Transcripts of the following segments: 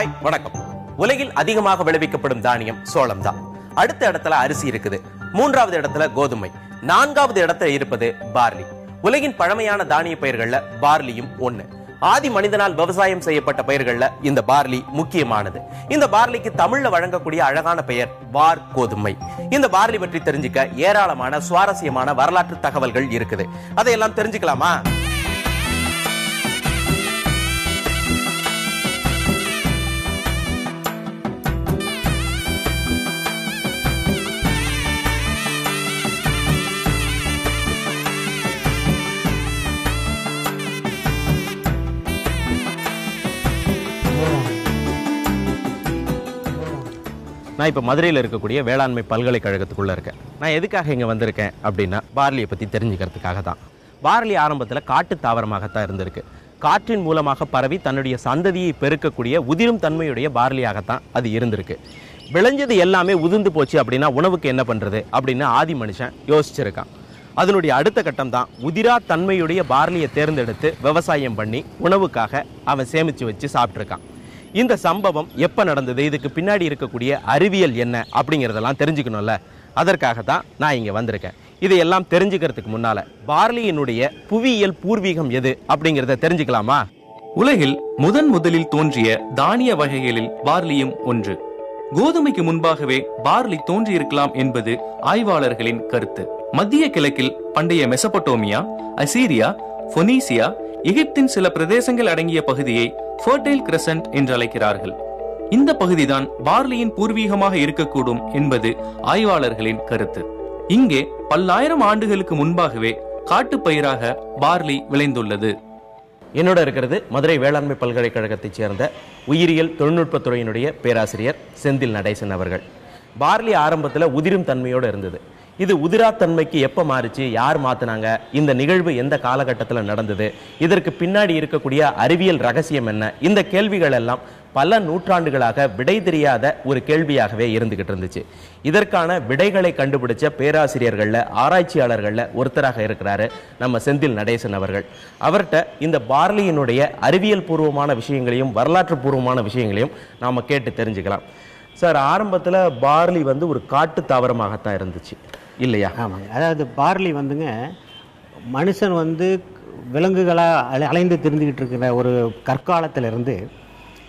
Hi வணக்கம். உலகில் அதிகமாக விளைவிக்கப்படும் தானியம் சோளம் தான். அடுத்த இடத்துல அரிசி இருக்குது, மூன்றாவது இடத்துல கோதுமை, நான்காவது இடத்துல இருப்பது பார்லி. உலகின் பழமையான தானிய பயிர்கள்ல பார்லியும் ஒண்ணு. ஆதி மனிதனால் விவசாயம் செய்யப்பட்ட பயிர்கள்ல இந்த பார்லி முக்கியமானது. இந்த பார்லிக்கு தமிழ்ல வழங்கக்கூடிய அழகான பெயர் வார் கோதுமை. இந்த பார்லி பற்றி தெரிஞ்சுக்க ஏராளமான சுவாரஸ்யமான வரலாற்று தகவல்கள் இருக்குது. அதையெல்லாம் தெரிஞ்சுக்கலாமா? நான் இப்போ மதுரையில் இருக்கக்கூடிய வேளாண்மை பல்கலைக்கழகத்துக்குள்ளே இருக்கேன். நான் எதுக்காக இங்கே வந்திருக்கேன் அப்படின்னா பார்லியை பற்றி தெரிஞ்சுக்கிறதுக்காக தான். பார்லி ஆரம்பத்தில் காட்டு தாவரமாகத்தான் இருந்திருக்கு. காற்றின் மூலமாக பரவி தன்னுடைய சந்ததியை பெருக்கக்கூடிய உதிரும் தன்மையுடைய பார்லியாகத்தான் அது இருந்திருக்கு. விளைஞ்சது எல்லாமே உதிர்ந்து போச்சு அப்படின்னா உணவுக்கு என்ன பண்ணுறது அப்படின்னு ஆதி மனுஷன் யோசிச்சிருக்கான். அதனுடைய அடுத்த கட்டம் தான் உதிரா தன்மையுடைய பார்லியை தேர்ந்தெடுத்து விவசாயம் பண்ணி உணவுக்காக அவன் சேமித்து வச்சு சாப்பிட்ருக்கான். இந்த சம்பவம் எப்போ நடந்தது, இதுக்கு பின்னாடி இருக்கக்கூடிய அறிவியல் என்ன அப்படிங்கிறதெல்லாம் தெரிஞ்சுக்கணும்ல. அதற்காக தான் நான் இங்கே வந்திருக்கேன். இதையெல்லாம் தெரிஞ்சுக்கிறதுக்கு முன்னால் பார்லியினுடைய புவியியல் பூர்வீகம் எது அப்படிங்கிறத தெரிஞ்சுக்கலாமா? உலகில் முதலில் தோன்றிய தானிய வகைகளில் பார்லியும் ஒன்று. கோதுமைக்கு முன்பாகவே பார்லி தோன்றியிருக்கலாம் என்பது ஆய்வாளர்களின் கருத்து. மத்திய கிழக்கில் பண்டைய மெசபடோமியா, அசீரியா, பொனீசியா, எகிப்தின் சில பிரதேசங்கள் அடங்கிய பகுதியை ஃபர்டைல் கிரசன்ட் என்று அழைக்கிறார்கள். இந்த பகுதிதான் பார்லியின் பூர்வீகமாக இருக்கக்கூடும் என்பது ஆய்வாளர்களின் கருத்து. இங்கே பல்லாயிரம் ஆண்டுகளுக்கு முன்பாகவே காட்டுப்பயிராக பார்லி விளைந்துள்ளது. என்னோட இருக்கிறது மதுரை வேளாண்மை பல்கலைக்கழகத்தைச் சேர்ந்த உயிரியல் தொழில்நுட்பத்துறையினுடைய பேராசிரியர் செந்தில் நடேசன் அவர்கள். பார்லி ஆரம்பத்தில் உதிரும் தன்மையோடு இருந்தது. இது உதிராத்தன்மைக்கு எப்போ மாறிச்சு, யார் மாற்றினாங்க, இந்த நிகழ்வு எந்த காலகட்டத்தில் நடந்தது, இதற்கு பின்னாடி இருக்கக்கூடிய அறிவியல் ரகசியம் என்ன, இந்த கேள்விகள் எல்லாம் பல நூற்றாண்டுகளாக விடை தெரியாத ஒரு கேள்வியாகவே இருந்துகிட்டு இருந்துச்சு. இதற்கான விடைகளை கண்டுபிடிச்ச பேராசிரியர்களில் ஆராய்ச்சியாளர்களில் ஒருத்தராக இருக்கிறாரு நம்ம செந்தில் நடேசன் அவர்கள். அவர்கிட்ட இந்த பார்லியினுடைய அறிவியல் பூர்வமான விஷயங்களையும் வரலாற்று பூர்வமான விஷயங்களையும் நாம் கேட்டு தெரிஞ்சுக்கலாம். சார், ஆரம்பத்தில் பார்லி ஒரு காட்டு தாவரமாகத்தான் இருந்துச்சு இல்லையா? ஆமாங்க. அதாவது பார்லி மனுஷன் விலங்குகளாக அலைந்து திரிந்துக்கிட்டு இருக்கிற ஒரு கற்காலத்திலிருந்து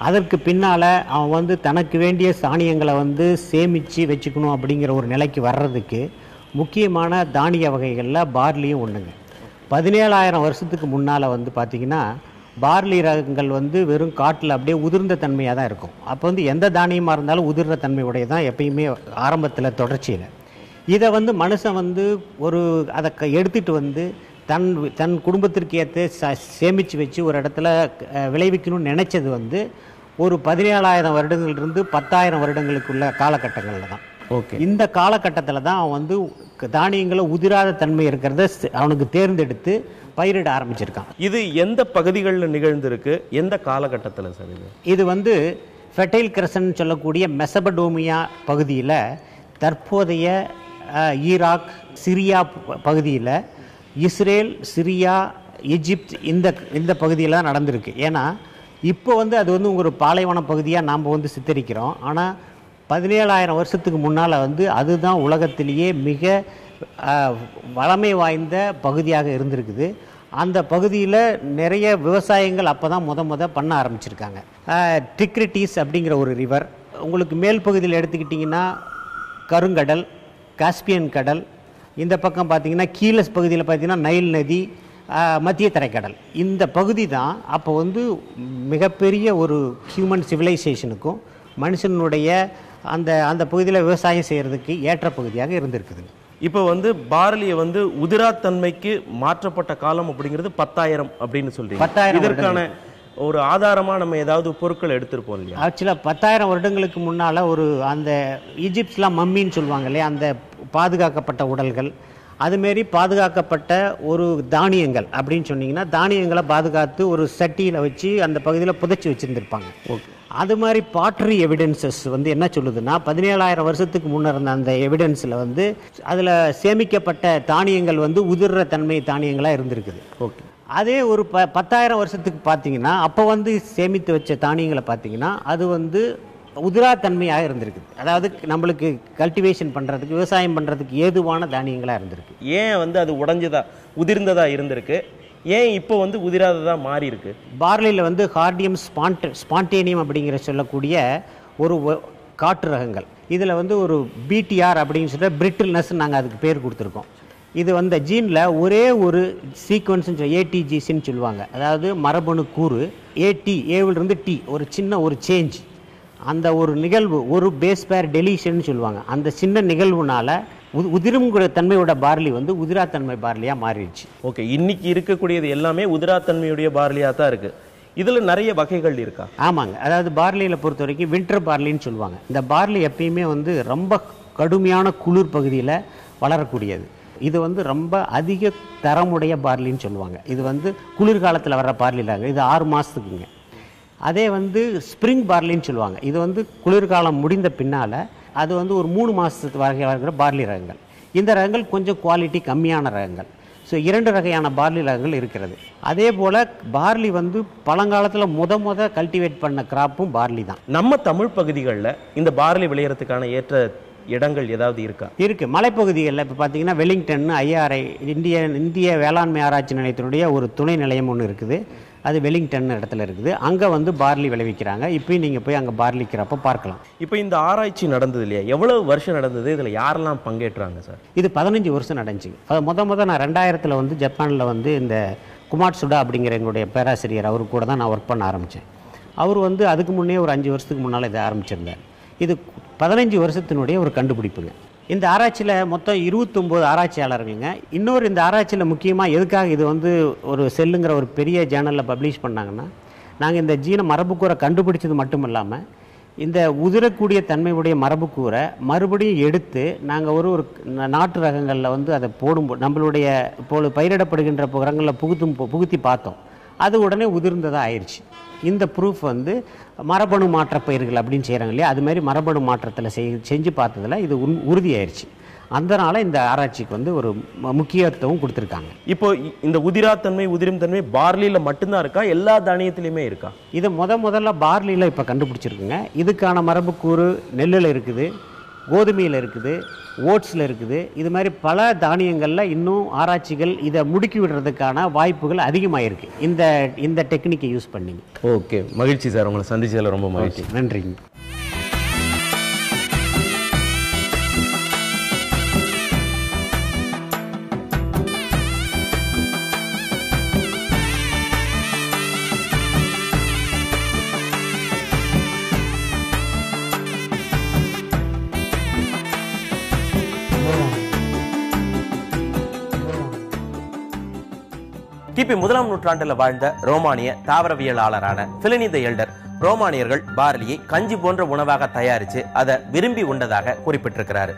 அதற்கு பின்னால் அவன் தனக்கு வேண்டிய தானியங்களை சேமித்து வச்சுக்கணும் அப்படிங்கிற ஒரு நிலைக்கு வர்றதுக்கு முக்கியமான தானிய வகைகளில் பார்லியும் ஒன்றுங்க. 17,000 வருஷத்துக்கு முன்னால் பார்த்திங்கன்னா பார்லி ரகங்கள் வெறும் காட்டில் அப்படியே உதிர்ந்த தன்மையாக தான் இருக்கும். அப்போ எந்த தானியமாக இருந்தாலும் உதிர்ந்த தன்மை உடைய தான் எப்பயுமே ஆரம்பத்தில் தொடர்ச்சியில். இதை மனுஷன் ஒரு அதை எடுத்துகிட்டு தன் குடும்பத்திற்கு ஏற்ற சேமித்து வச்சு ஒரு இடத்துல விளைவிக்கணும்னு நினச்சது ஒரு 17,000 வருடங்கள்லேருந்து 10,000 வருடங்களுக்குள்ள காலகட்டங்களில் தான். ஓகே. இந்த காலகட்டத்தில் தான் அவன் தானியங்களை உதிராத தன்மை இருக்கிறத அவனுக்கு தேர்ந்தெடுத்து பயிரிட ஆரம்பிச்சிருக்கான். இது எந்த பகுதிகளில் நிகழ்ந்திருக்கு, எந்த காலகட்டத்தில் சார்? இது ஃபெர்டைல் கிரசன்ட் சொல்லக்கூடிய மெசபடோமியா பகுதியில், தற்போதைய ஈராக், சிரியா பகுதியில், இஸ்ரேல், சிரியா, எஜிப்த் இந்த பகுதியில் தான் நடந்திருக்கு. ஏன்னா இப்போ அது ஒரு பாலைவன பகுதியாக நாம் சித்தரிக்கிறோம். ஆனால் 17,000 வருஷத்துக்கு முன்னால் அதுதான் உலகத்திலேயே மிக வளமை வாய்ந்த பகுதியாக இருந்திருக்குது. அந்த பகுதியில் நிறைய விவசாயங்கள் அப்போ தான் பண்ண ஆரம்பிச்சிருக்காங்க. டிக்ரிட்டிஸ் அப்படிங்கிற ஒரு ரிவர், உங்களுக்கு மேல் பகுதியில் எடுத்துக்கிட்டிங்கன்னா கருங்கடல், காஸ்பியன் கடல், இந்த பக்கம் பார்த்திங்கன்னா கீழஸ் பகுதியில் பார்த்திங்கன்னா நைல் நதி, மத்திய தரைக்கடல். இந்த பகுதி தான் அப்போ மிகப்பெரிய ஒரு ஹியூமன் சிவிலைசேஷனுக்கும் மனுஷனுடைய அந்த பகுதியில் விவசாயம் செய்கிறதுக்கு ஏற்ற பகுதியாக இருந்திருக்குது. இப்போ பார்லியை உதிராத்தன்மைக்கு மாற்றப்பட்ட காலம் அப்படிங்கிறது 10,000 அப்படின்னு சொல்றீங்க. 10,000 இதற்கான ஒரு ஆதாரமாக நம்ம ஏதாவது பொருட்கள் எடுத்திருப்போம் இல்லையா? ஆக்சுவலாக 10,000 வருடங்களுக்கு முன்னால் அந்த ஈஜிப்ட்ஸ்லாம் மம்மின்னு சொல்லுவாங்க இல்லையா, அந்த பாதுகாக்கப்பட்ட உடல்கள், அதுமாரி பாதுகாக்கப்பட்ட ஒரு தானியங்கள் அப்படின்னு சொன்னீங்கன்னா தானியங்களை பாதுகாத்து ஒரு சட்டியில் வச்சு அந்த பகுதியில் புதைச்சி வச்சுருந்துருப்பாங்க. ஓகே. அது மாதிரி பாட்ரி எவிடன்சஸ் என்ன சொல்லுதுன்னா 17,000 வருஷத்துக்கு முன்னர் இருந்த அந்த எவிடன்ஸில் அதில் சேமிக்கப்பட்ட தானியங்கள் உதிர்ற தன்மை தானியங்களாக இருந்திருக்குது. ஓகே. அதே ஒரு 10,000 வருஷத்துக்கு பார்த்தீங்கன்னா அப்போ வந்து சேமித்து வச்ச தானியங்களை பார்த்தீங்கன்னா அது வந்து உதிராத்தன்மையாக இருந்திருக்குது. அதாவது நம்மளுக்கு கல்டிவேஷன் பண்ணுறதுக்கு விவசாயம் பண்ணுறதுக்கு ஏதுவான தானியங்களாக இருந்திருக்கு. ஏன் வந்து அது உடைஞ்சதா உதிர்ந்ததா இருந்திருக்கு, ஏன் இப்போ வந்து உதிராததா மாறி இருக்கு? பார்லியில் வந்து ஹார்டியம் ஸ்பான்டேனியம் அப்படிங்கிற சொல்லக்கூடிய ஒரு காட்டு ரகங்கள், இதில் வந்து ஒரு பிடிஆர் அப்படின்னு சொல்லிட்டு பிரிட்டில்னஸ் நாங்கள் அதுக்கு பேர் கொடுத்துருக்கோம். இது வந்து ஜீனில் ஒரே ஒரு சீக்வன்ஸ்னு ஏடிஜிசின்னு சொல்லுவாங்க. அதாவது மரபணு கூறு ஏவிலிருந்து டி ஒரு சின்ன ஒரு சேஞ்ச், அந்த ஒரு நிகழ்வு ஒரு பேஸ் பேர் டெலிஷன் சொல்லுவாங்க. அந்த சின்ன நிகழ்வுனால உதிருங்கிற தன்மையோட பார்லி வந்து உதிராத்தன்மை பார்லியாக மாறிடுச்சு. ஓகே, இன்னைக்கு இருக்கக்கூடியது எல்லாமே உதிராத்தன்மையுடைய பார்லியாக தான் இருக்கு. இதில் நிறைய வகைகள் இருக்கா? ஆமாங்க. அதாவது பார்லியில் பொறுத்த வரைக்கும் வின்டர் பார்லின்னு சொல்லுவாங்க. இந்த பார்லி எப்பயுமே வந்து ரொம்ப கடுமையான குளிர் பகுதியில் வளரக்கூடியது. இது வந்து ரொம்ப அதிக தரமுடைய பார்லின்னு சொல்லுவாங்க. இது வந்து குளிர்காலத்தில் வர்ற பார்லிலாங்க. இது 6 மாதத்துக்குங்க. அதே வந்து ஸ்ப்ரிங் பார்லின்னு சொல்லுவாங்க. இது வந்து குளிர்காலம் முடிந்த பின்னால் அது வந்து ஒரு 3 மாதத்து வகை வர்ற பார்லி ரகங்கள். இந்த ரகங்கள் கொஞ்சம் குவாலிட்டி கம்மியான ரகங்கள். ஸோ 2 வகையான பார்லி ரகங்கள் இருக்கிறது. அதே போல் பார்லி வந்து பழங்காலத்தில் முத கல்டிவேட் பண்ண கிராப்பும் பார்லி தான். நம்ம தமிழ் பகுதிகளில் இந்த பார்லி விளையிறதுக்கான ஏற்ற இடங்கள் ஏதாவது இருக்கா? இருக்கு. மலைப்பகுதிகளில் இப்போ பார்த்தீங்கன்னா வெலிங்டன் ஐஆர்ஐ இந்திய வேளாண்மை ஆராய்ச்சி நிலையத்தினுடைய ஒரு துணை நிலையம் ஒன்று இருக்குது. அது வெலிங்டன் இடத்துல இருக்குது. அங்கே வந்து பார்லி விளைவிக்கிறாங்க. இப்போயும் நீங்கள் போய் அங்கே பார்லிக்கிறப்ப பார்க்கலாம். இப்போ இந்த ஆராய்ச்சி நடந்தது இல்லையா, எவ்வளவு வருஷம் நடந்தது, இதில் யாரெல்லாம் பங்கேற்றாங்க சார்? இது 15 வருஷம் நடந்துச்சு. முத நான் 2000 வந்து ஜப்பானில் வந்து இந்த குமாட்சுடா அப்படிங்கிற எங்களுடைய பேராசிரியர் அவரு கூட தான் நான் ஒர்க் பண்ண ஆரம்பித்தேன். அவர் வந்து அதுக்கு முன்னே ஒரு 5 வருஷத்துக்கு முன்னால் இதை ஆரம்பிச்சிருந்தார். இது 15 வருஷத்தினுடைய ஒரு கண்டுபிடிப்புங்க. இந்த ஆராய்ச்சியில் மொத்தம் 29 ஆராய்ச்சியாளர்களுங்க. இன்னொரு இந்த ஆராய்ச்சியில் முக்கியமாக எதுக்காக இது வந்து ஒரு செல்லுங்கிற ஒரு பெரிய ஜேர்னலில் பப்ளிஷ் பண்ணாங்கன்னா, நாங்கள் இந்த ஜீன மரபுக்கூரை கண்டுபிடிச்சது மட்டும் இல்லாமல் இந்த உதிரக்கூடிய தன்மையுடைய மரபுக்கூரை மறுபடியும் எடுத்து நாங்கள் ஒரு நாட்டு ரகங்களில் வந்து அதை போடும்போது நம்மளுடைய இப்போது பயிரிடப்படுகின்ற ரகங்களில் புகுத்தி பார்த்தோம். அது உடனே உதிர்ந்ததாக ஆயிடுச்சு. இந்த ப்ரூஃப் வந்து மரபணு மாற்ற பயிர்கள் அப்படின்னு செய்கிறாங்க இல்லையா, அது மாதிரி மரபணு மாற்றத்தில் செஞ்சு பார்த்ததில் இது உறுதியாயிருச்சு. அதனால் இந்த ஆராய்ச்சிக்கு வந்து ஒரு முக்கியத்துவம் கொடுத்துருக்காங்க. இப்போ இந்த உதிராத்தன்மை உதிரும் தன்மை பார்லியில் மட்டும்தான் இருக்கா, எல்லா தானியத்திலையுமே இருக்கா? இதை முதல்ல பார்லியில் இப்போ கண்டுபிடிச்சிருக்குங்க. இதுக்கான மரபுக்கூறு நெல்லில் இருக்குது, கோதுமையில் இருக்குது, ஓட்ஸில் இருக்குது. இது மாதிரி பல தானியங்களில் இன்னும் ஆராய்ச்சிகள் இதை முடுக்கி விடுறதுக்கான வாய்ப்புகள் அதிகமாக இருக்குது இந்த டெக்னிக்கை யூஸ் பண்ணி. ஓகே, மகிழ்ச்சி சார், உங்களை சந்திச்சதில் ரொம்ப மகிழ்ச்சி. நன்றிங்க. கிபி 1ஆம் நூற்றாண்டில் வாழ்ந்த ரோமானிய தாவரவியலாளரான பிளினி தி எல்டர் ரோமானியர்கள் பார்லியை கஞ்சி போன்ற உணவாக தயாரித்து அதை விரும்பி உண்டதாக குறிப்பிட்டிருக்கிறாரு.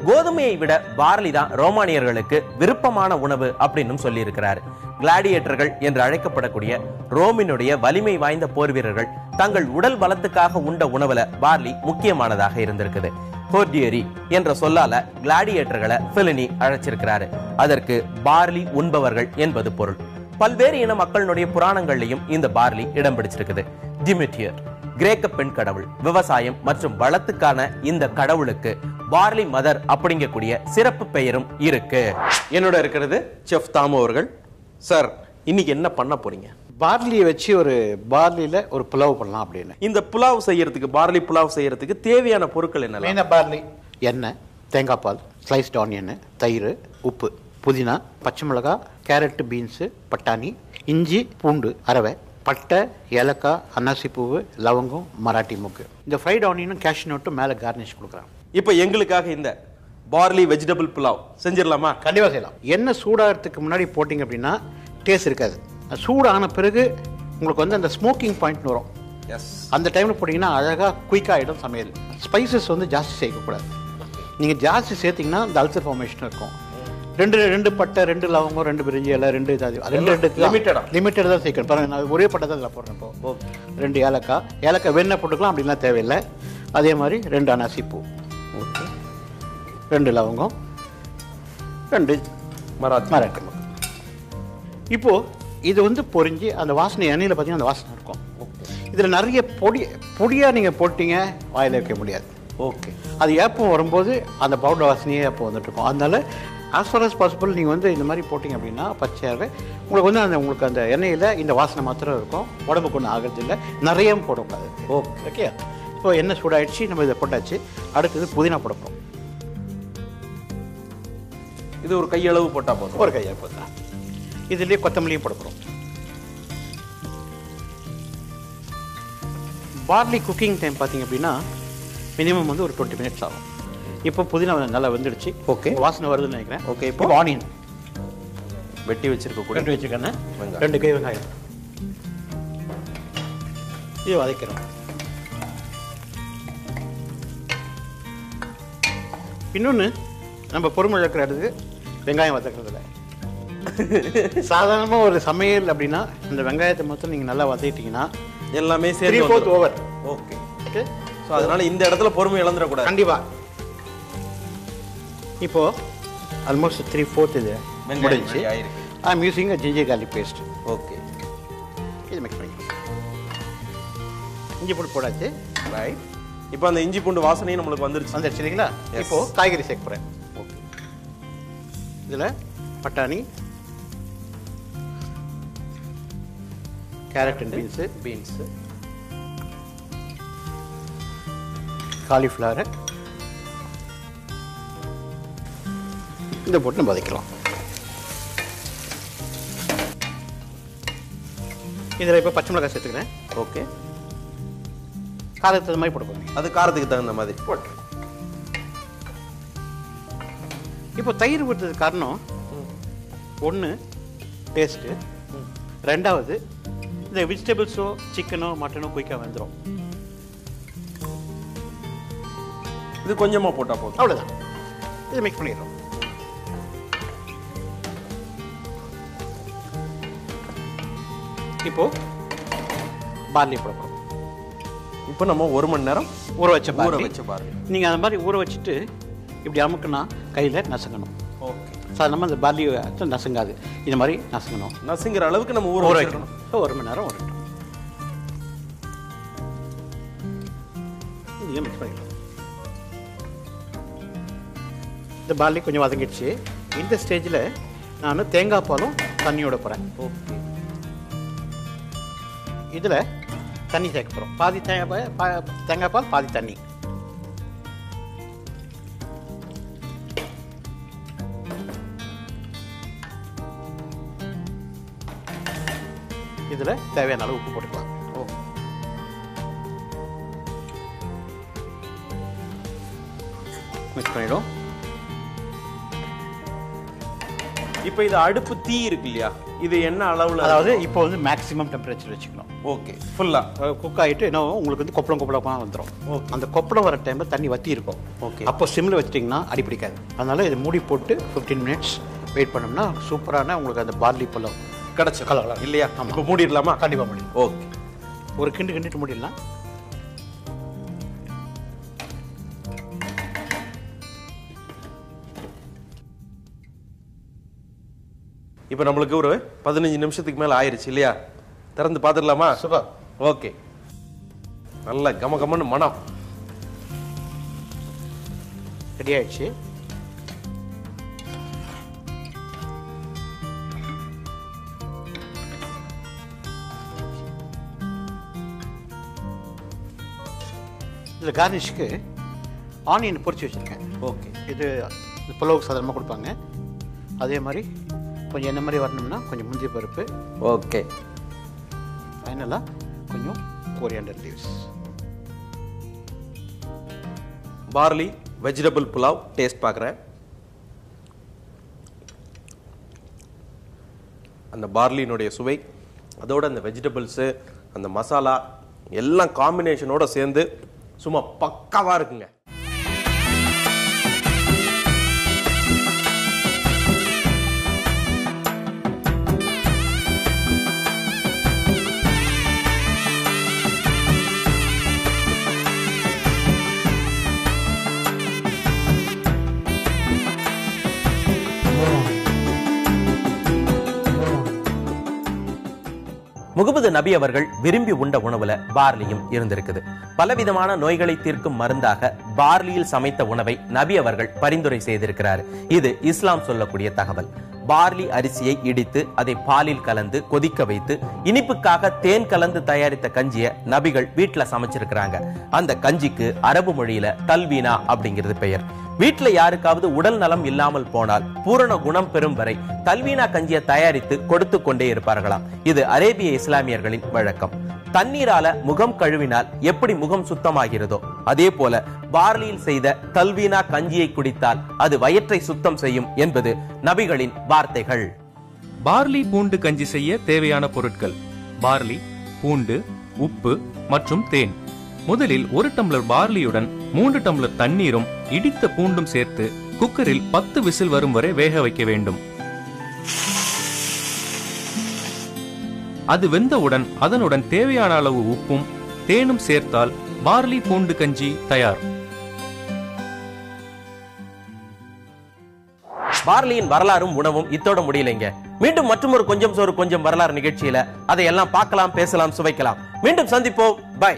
கோதுமையை விட பார்லி தான் ரோமானியர்களுக்கு விருப்பமான உணவு அப்படின்னு சொல்லி இருக்கிறாரு. கிளாடியேட்டர்கள் என்று அழைக்கப்படக்கூடிய ரோமினுடைய வலிமை வாய்ந்த போர் வீரர்கள் தங்கள் உடல் பலத்துக்காக உண்ட உணவுல பார்லி முக்கியமானதாக இருந்திருக்குது. ஹோர்டியரி என்ற சொல்லால கிளாடியேட்டர்களை பிளினி அழைச்சிருக்கிறாரு. அதற்கு பார்லி உண்பவர்கள் என்பது பொருள். பல்வேறு இன மக்களுடைய புராணங்கள்லையும் இந்த பார்லி இடம் பிடிச்சிருக்குது. டிமிட்டியர் கிரேக்க பெண் கடவுள், விவசாயம் மற்றும் வளத்துக்கான இந்த கடவுளுக்கு பார்லி மதர் அப்படிங்கக்கூடிய சிறப்பு பெயரும் இருக்கு. என்னோட இருக்கிறது செஃப் தாமு அவர்கள். சார், இன்னைக்கு என்ன பண்ண போறீங்க? பார்லியை வச்சு பார்லியில ஒரு புலாவ் பண்ணலாம் அப்படின்னு. இந்த புலாவ் செய்யறதுக்கு, பார்லி புலாவ் செய்யறதுக்கு தேவையான பொருட்கள் என்ன? மெயினா பார்லி, எண்ணெய், தேங்காய் பால், ஸ்லைஸ்ட் ஆனியன், தயிர், உப்பு, புதினா, பச்சை மிளகாய், கேரட், பீன்ஸு, பட்டாணி, இஞ்சி, பூண்டு, அரவை, பட்டை, ஏலக்காய், அன்னாசி பூவு, லவங்கம், மராட்டி மூக்கு. இந்த ஃப்ரைட் ஆனியனும் கேஷ்யூ நட்டும் மேலே கார்னிஷ் கொடுக்குறாங்க. இப்போ எங்களுக்காக இந்த பார்லி வெஜிடபிள் புலாவ் செஞ்சிடலாமா? கண்டிப்பாக செய்யலாம். எண்ணெய் சூடாகிறதுக்கு முன்னாடி போட்டிங்க அப்படின்னா டேஸ்ட் இருக்காது. சூடான பிறகு உங்களுக்கு வந்து அந்த ஸ்மோக்கிங் பாயிண்ட் வரும். அந்த டைமில் போட்டிங்கன்னா அழகாக குயிக்காக ஆகிடும் சமையல். ஸ்பைசஸ் வந்து ஜாஸ்தி சேர்க்கக்கூடாது. நீங்கள் ஜாஸ்தி சேர்த்திங்கன்னா இந்த அல்சர் ஃபார்மேஷன் இருக்கும். ரெண்டு பட்டை, 2 லவங்கம், 2 பிரிஞ்சி இலை, 2 லிமிட்டட் தான் சேர்க்கணும். பாருங்கள், நான் ஒரே பட்டை தான் இதில் போடுறேன். இப்போ 2 ஏலக்காய் வெண்ணெய் போட்டுக்கலாம், அப்படின்லாம் தேவையில்லை. அதே மாதிரி 2 அன்னாசி பூ, 2 லவங்கம், 2 மராட்டி. இப்போது இது வந்து பொரிஞ்சு அந்த வாசனை எண்ணெயில் பார்த்தீங்கன்னா அந்த வாசனை இருக்கும். இதில் நிறைய பொடியாக நீங்கள் போட்டிங்க வாயில் வைக்க முடியாது. ஓகே. அது ஏப்பம் வரும்போது அந்த பவுடர் வாசனையே ஏப்பம் வந்துட்டு இருக்கும். அதனால ஆஸ் ஃபார் அஸ் பாசிபிள் நீங்கள் வந்து இந்த மாதிரி போட்டிங்க அப்படின்னா பச்சையாகவே உங்களுக்கு வந்து உங்களுக்கு அந்த எண்ணெயில் இந்த வாசனை மாத்திரம் இருக்கும். உடம்புக்கு ஒன்றும் ஆகிறது இல்லை. நிறைய போடக்கூடாது. ஓகே. இப்போ எண்ணெய் சூடாயிடுச்சு, நம்ம இதை போட்டாச்சு. அடுத்தது புதினா போட போகிறோம். இது ஒரு கையளவு போட்டால் போதும். ஒரு கையளவு போட்டா. இதுலேயே கொத்தமல்லியும் போட போகிறோம். பார்லி குக்கிங் டைம் பார்த்தீங்க அப்படின்னா மினிமம் வந்து ஒரு 20 மினிட்ஸ் ஆகும். இப்போ புதினா நல்லா வந்துடுச்சு. ஓகே. வாசனை வருதுன்னு நினைக்கிறேன். ஓகே. இப்போ ஆனியன் வெட்டி வச்சிருக்க ரெண்டு வச்சுருக்கேன்னு 2 கை வெங்காயம் இது வதக்கிறோம். இன்னொன்று நம்ம பொறுமை இருக்கிற இடத்துக்கு வெங்காயம் வதக்கிறதில்ல. சாதாரணமாக ஒரு சமையல் அப்படின்னா இந்த வெங்காயத்தை மட்டும் நீங்கள் நல்லா வதக்கிட்டீங்கன்னா எல்லாமே சரி 3/4 ஓவர். ஓகே. ஓகே. ஸோ அதனால இந்த இடத்துல பொறுமை இழந்துடக்கூடாது. கண்டிப்பாக. இப்போ ஆல்மோஸ்ட் 3/4 இது முடிஞ்சு. I am using a ginger garlic paste. Okay. இது மிக்ஸ் பண்ணி இஞ்சி பூண்டு போடாச்சு. ரைட். இப்போ அந்த இஞ்சி பூண்டு வாசனையும் நம்மளுக்கு வந்துருச்சு இல்லைங்களா? இப்போ காய்கறி சேர்க்க போகிறேன். ஓகே. இதில் பட்டாணி, கேரட் அண்ட் பீன்ஸு, காலிஃப்ளவர் இதை போட்டு நம்ம வதக்கலாம். இதில் இப்போ பச்சை மிளகாய் சேர்த்துக்கிறேன். ஓகே. காரத்துக்கு தகுந்த மாதிரி போட போகிறேன். அது காரத்துக்கு தகுந்த மாதிரி போட்டு. இப்போ தயிர் ஊற்றுறதுக்கு காரணம் ஒன்று டேஸ்ட்டு, ரெண்டாவது இந்த வெஜிடபிள்ஸோ சிக்கனோ மட்டனோ குயிக்காக வந்துடும். இது கொஞ்சமாக போட்டால் போதும். அவ்வளோதான். இதை மிக்ஸ் பண்ணிடுறோம். இப்போ பார்லி போட போகிறோம். இப்போ நம்ம 1 மணி நேரம் ஊற வச்ச பார்லி. நீங்கள் அந்த மாதிரி ஊற வச்சுட்டு இப்படி அமுக்குன்னா கையில் நசுங்கணும். ஓகே. சாதாரணமாக இந்த பார்லி நசுங்காது. இந்த மாதிரி நசுங்கணும். நசுங்கிற அளவுக்கு நம்ம ஊற வைக்கணும். ஸோ 1 மணி நேரம் ஊறட்டும். இதையும் மிக்ஸ் பண்ணிக்கலாம். இந்த பார்லி கொஞ்சம் வதங்கிடுச்சு. இந்த ஸ்டேஜில் நான் தேங்காய் பாலும் தண்ணியோட போகிறேன். ஓகே. இதில் தண்ணி சேர்க்க போகிறோம். பாதி தேங்காய் பால் பாதி தண்ணி. இதில் தேவையான அளவு உப்பு போட்டுக்கலாம். மிக்ஸ் பண்ணிடும். இப்போ இது அடுப்பு தீ இருக்கு இல்லையா, இது என்ன அளவில்? அதாவது இப்போ வந்து மேக்ஸிமம் டெம்பரேச்சர் வச்சுக்கணும். ஓகே. ஃபுல்லாக குக் ஆகிட்டு என்ன உங்களுக்கு வந்து கொப்பளமாக வந்துடும். ஓகே. அந்த கொப்பளம் வர டைமில் தண்ணி வற்றி இருக்கும். ஓகே. அப்போ சிம்மில் வச்சிட்டிங்கன்னா அடி பிடிக்காது. அதனால் இது மூடி போட்டு 15 மினிட்ஸ் வெயிட் பண்ணோம்னா சூப்பரான உங்களுக்கு அந்த பார்லி பழம் கிடச்சி கலக்கலாம் இல்லையா? இப்போ மூடிடலாமா? கண்டிப்பாக முடியும். ஓகே. ஒரு கிண்டிட்டு மூடிடலாம். இப்போ நம்மளுக்கு ஒரு 15 நிமிஷத்துக்கு மேலே ஆயிடுச்சு இல்லையா? திறந்து பார்த்துடலாமா? சூப்பர். ஓகே. நல்ல கமகமன்னு மனம் ரெடி ஆயிடுச்சு. இதில் கார்னிஷ்க்கு ஆனியன் பொரிச்சு வச்சுருக்கேன். ஓகே. இது புலவுக்கு சாதாரணமாக கொடுப்பாங்க. அதே மாதிரி கொஞ்சம் என்ன மாதிரி வரணும்னா கொஞ்சம் முந்திரி பருப்பு. ஓகே. ஃபைனலாக கொஞ்சம் coriander leaves. Barley vegetable pulao taste பார்க்குறேன். அந்த பார்லினுடைய சுவை, அதோட அந்த வெஜிடபிள்ஸு, அந்த மசாலா எல்லாம் காம்பினேஷனோட சேர்ந்து சும்மா பக்காவாக இருக்குங்க. முகமது நபி அவர்கள் விரும்பி உண்ட உணவுல பார்லியும் இருந்திருக்குது. பலவிதமான நோய்களை தீர்க்கும் மருந்தாக பார்லியில் சமைத்த உணவை நபி அவர்கள் பரிந்துரை செய்திருக்கிறார். இது இஸ்லாம் சொல்லக்கூடிய தகவல். பார்லி அரிசியை இடித்து அதை பாலில் கலந்து கொதிக்க வைத்து இனிப்புக்காக தேன் கலந்து தயாரித்த கஞ்சியை நபிகள் வீட்டுல சமைச்சிருக்கிறாங்க. அந்த கஞ்சிக்கு அரபு மொழியில தல்வீனா அப்படிங்கிறது பெயர். வீட்டுல யாருக்காவது உடல் நலம் இல்லாமல் போனால் பூரண குணம் பெறும் வரை தல்வீனா கஞ்சியை தயாரித்து கொடுத்து கொண்டே இருப்பார்களாம். இது அரேபிய இஸ்லாமியர்களின் வழக்கம். தண்ணீரால முகம் கழுவினால் எப்படி முகம் சுத்தமாகிறதோ அதே போல பார்லியில் செய்த தல்வீனா கஞ்சியை குடித்தால் அது வயிற்றை சுத்தம் செய்யும் என்பது நபிகளின் வார்த்தைகள். பார்லி பூண்டு கஞ்சி செய்ய தேவையான பொருட்கள்: பார்லி, பூண்டு, உப்பு மற்றும் தேன். முதலில் 1 டம்ளர் பார்லியுடன் 3 டம்ளர் தண்ணீரும் இடித்த பூண்டும் சேர்த்து குக்கரில் 10 விசில் வரும் வரை வேக வைக்க வேண்டும். அது வெந்தவுடன் அதனுடன் தேவையான அளவு உப்பும் தேனும் சேர்த்தால் பார்லி பூண்டு கஞ்சி தயார். பார்லியின் வரலாறும் உணவும் இத்தோட முடியலைங்க. மீண்டும் மற்றொரு கொஞ்சம் சோறு கொஞ்சம் வரலாறு நிகழ்ச்சியில அதையெல்லாம் பார்க்கலாம், பேசலாம், சுவைக்கலாம். மீண்டும் சந்திப்போம். பை.